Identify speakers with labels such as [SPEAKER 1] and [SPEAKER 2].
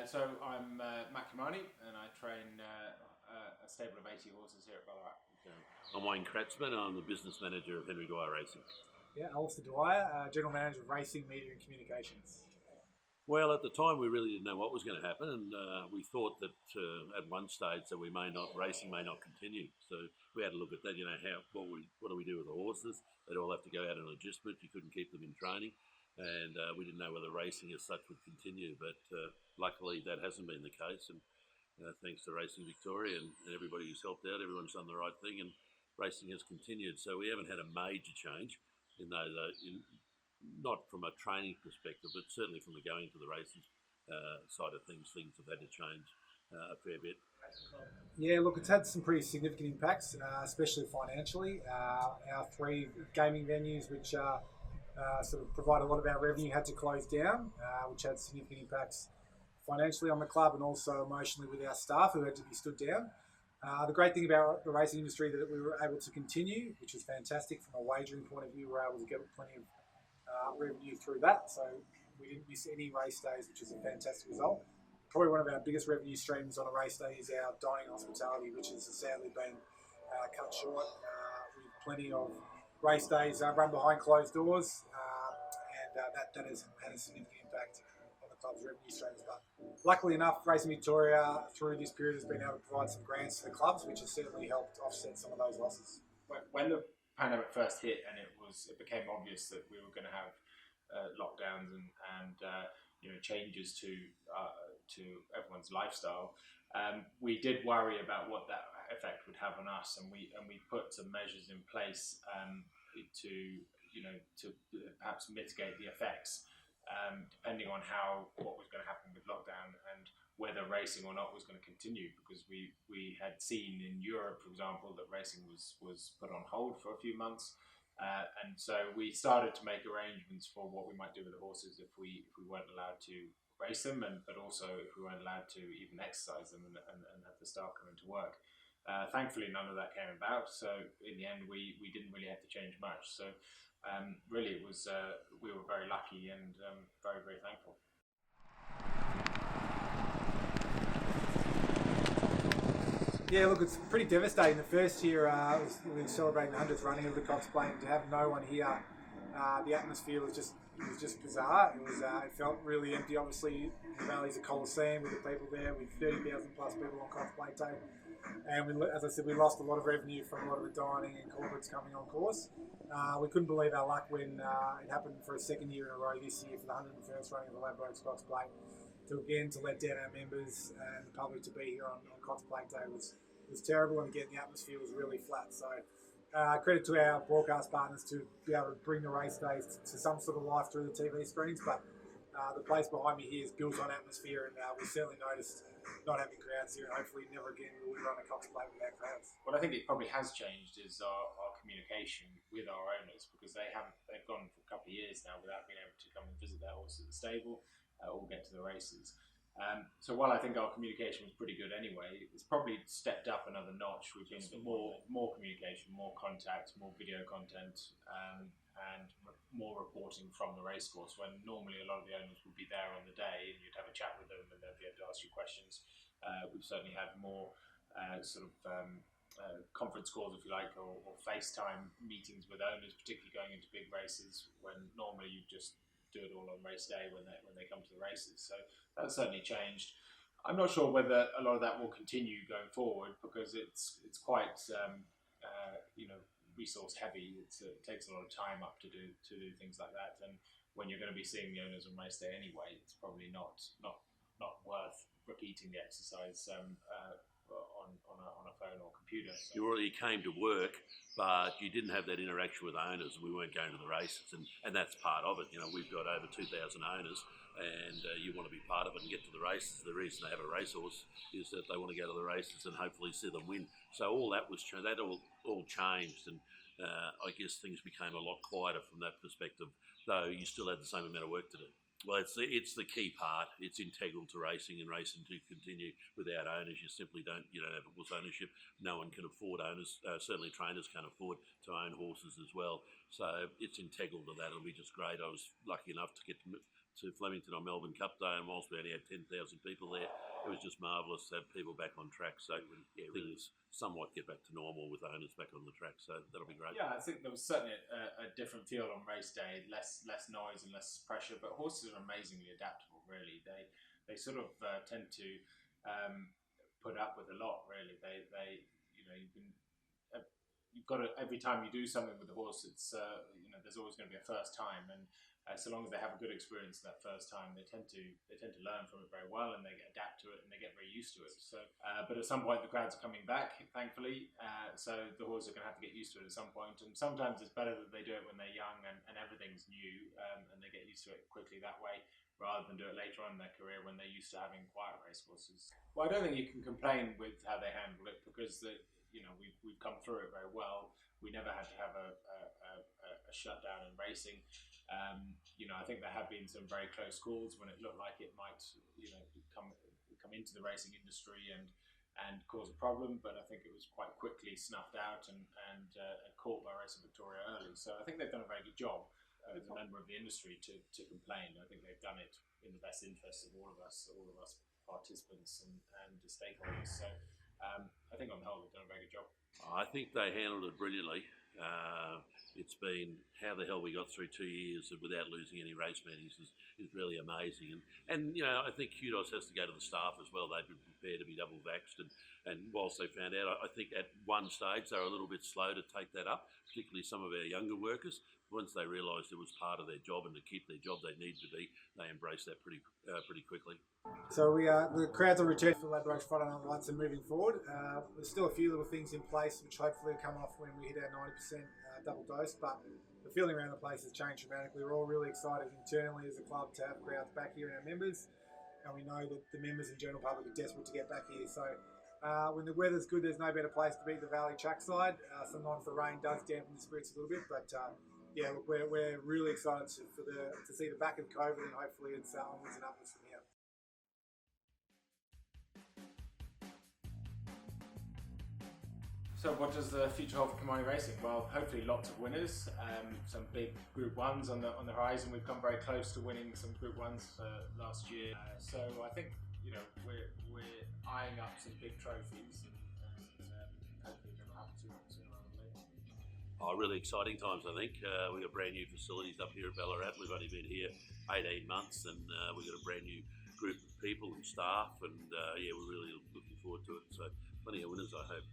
[SPEAKER 1] So I'm Matt Cumani, and I train a stable of 80 horses here at Ballarat.
[SPEAKER 2] I'm Wayne Kratzmann. I'm the business manager of Dwyer Racing.
[SPEAKER 3] Yeah, Alastair Dwyer, General Manager of Racing, Media and Communications.
[SPEAKER 2] Well, at the time we really didn't know what was going to happen, and we thought that at one stage that racing may not continue. So we had to look at that. What do we do with the horses? They'd all have to go out on adjustment. You couldn't keep them in training, and we didn't know whether racing as such would continue. But luckily, that hasn't been the case, and thanks to Racing Victoria and everybody who's helped out, everyone's done the right thing, and racing has continued. So we haven't had a major change in those. Not from a training perspective, but certainly from the going to the races side of things have had to change a fair bit.
[SPEAKER 3] Yeah, look, it's had some pretty significant impacts, especially financially. Our three gaming venues, which sort of provide a lot of our revenue, had to close down, which had significant impacts financially on the club and also emotionally with our staff who had to be stood down. The great thing about the racing industry that we were able to continue, which was fantastic from a wagering point of view. We were able to get plenty of revenue through that, so we didn't miss any race days, which is a fantastic result. Probably one of our biggest revenue streams on a race day is our dining hospitality, which has sadly been cut short with plenty of race days run behind closed doors, and that has had a significant impact on the club's revenue streams. But luckily enough, Racing Victoria through this period has been able to provide some grants to the clubs, which has certainly helped offset some of those losses.
[SPEAKER 1] When the pandemic first hit, and it became obvious that we were going to have lockdowns and changes to everyone's lifestyle, we did worry about what that effect would have on us, and we put some measures in place to perhaps mitigate the effects, depending on what was going to happen with lockdown and whether racing or not was going to continue, because we had seen in Europe, for example, that racing was put on hold for a few months, and so we started to make arrangements for what we might do with the horses if we weren't allowed to race them, but also if we weren't allowed to even exercise them and have the staff come into work. Thankfully, none of that came about, so in the end we didn't really have to change much. So really it was we were very lucky and very, very thankful.
[SPEAKER 3] Yeah, look, it's pretty devastating. The first year we were celebrating the 100th running of the Cox Plate, and to have no one here, the atmosphere was just bizarre. It felt really empty. Obviously, the Valley's a coliseum with the people there, with 30,000 plus people on Cox Plate Day, and as I said, we lost a lot of revenue from a lot of the dining and corporates coming on course. We couldn't believe our luck when it happened for a second year in a row this year for the 101st running of the Ladbrokes Cox Plate. To let down our members and the public to be here on Cox Plate Day was terrible, and again the atmosphere was really flat. So credit to our broadcast partners to be able to bring the race days to some sort of life through the TV screens, but the place behind me here is built on atmosphere, and we certainly noticed not having crowds here, and hopefully never again will we run a Cox Plate without crowds.
[SPEAKER 1] What I think it probably has changed is our communication with our owners, because they've gone for a couple of years now without being able to come and visit their horses at the stable or get to the races. So while I think our communication was pretty good anyway, it's probably stepped up another notch. We've been more communication, more contact, more video content, and more reporting from the racecourse, when normally a lot of the owners would be there on the day and you'd have a chat with them and they'd be able to ask you questions. We've certainly had more conference calls, if you like, or FaceTime meetings with owners, particularly going into big races, when normally you just do it all on race day when they come to the races. So that's certainly changed. I'm not sure whether a lot of that will continue going forward, because it's quite resource heavy. It takes a lot of time up to do things like that, and when you're going to be seeing the owners on race day anyway, it's probably not worth repeating the exercise on a phone or computer. So.
[SPEAKER 2] You already came to work, but you didn't have that interaction with owners. We weren't going to the races, and that's part of it. We've got over 2,000 owners, and you want to be part of it and get to the races. The reason they have a racehorse is that they want to go to the races and hopefully see them win. So all that was that all changed, and I guess things became a lot quieter from that perspective, though you still had the same amount of work to do. Well, it's the key part. It's integral to racing, and racing to continue without owners. You simply don't have horse ownership. No one can afford owners. Certainly trainers can't afford to own horses as well. So it's integral to that. It'll be just great. I was lucky enough to get to to Flemington on Melbourne Cup Day, and whilst we only had 10,000 people there, it was just marvellous to have people back on track. So things somewhat get back to normal with owners back on the track. So that'll be great.
[SPEAKER 1] Yeah, I think there was certainly a different feel on race day, less noise and less pressure. But horses are amazingly adaptable. Really, they sort of tend to put up with a lot. Really, they you've got to, every time you do something with the horse, it's there's always going to be a first time, and so long as they have a good experience that first time, they tend to learn from it very well, and they adapt to it, and they get very used to it. So, but at some point, the crowds are coming back, thankfully. So the horses are going to have to get used to it at some point, and sometimes it's better that they do it when they're young and everything's new, and they get used to it quickly that way, rather than do it later on in their career when they're used to having quiet racehorses. Well, I don't think you can complain with how they handle it, because we've come through it very well. We never had to have a shutdown in racing. I think there have been some very close calls when it looked like it might, come into the racing industry and cause a problem. But I think it was quite quickly snuffed out and caught by Racing Victoria early. So I think they've done a very good job as a member of the industry to complain. I think they've done it in the best interest of all of us participants and the stakeholders. So I think on the whole they've done a very good job.
[SPEAKER 2] I think they handled it brilliantly. It's been how the hell we got through 2 years without losing any race meetings is really amazing. And I think kudos has to go to the staff as well. They've been prepared to be double vaxxed, and whilst they found out, I think at one stage they were a little bit slow to take that up, particularly some of our younger workers. Once they realised it was part of their job and to keep their job they needed to be, they embraced that pretty quickly.
[SPEAKER 3] So the crowds will return for Ladbrokes Friday Night Lights and moving forward. There's still a few little things in place which hopefully will come off when we hit our 90% double dose, but the feeling around the place has changed dramatically. We're all really excited internally as a club to have crowds back here and our members, and we know that the members and general public are desperate to get back here. So when the weather's good, there's no better place to be the Valley trackside. Sometimes the rain does dampen the spirits a little bit, but look, we're really excited to see the back of COVID, and hopefully it's onwards and upwards from here.
[SPEAKER 1] So what does the future hold for Cumani Racing? Well, hopefully lots of winners, some big Group 1s on the horizon. We've come very close to winning some Group 1s last year. So I think we're eyeing up some big trophies, and hopefully that'll happen sooner rather than later.
[SPEAKER 2] Really exciting times, I think. We've got brand new facilities up here at Ballarat. We've only been here 18 months, and we've got a brand new group of people and staff, and we're really looking forward to it. So plenty of winners, I hope.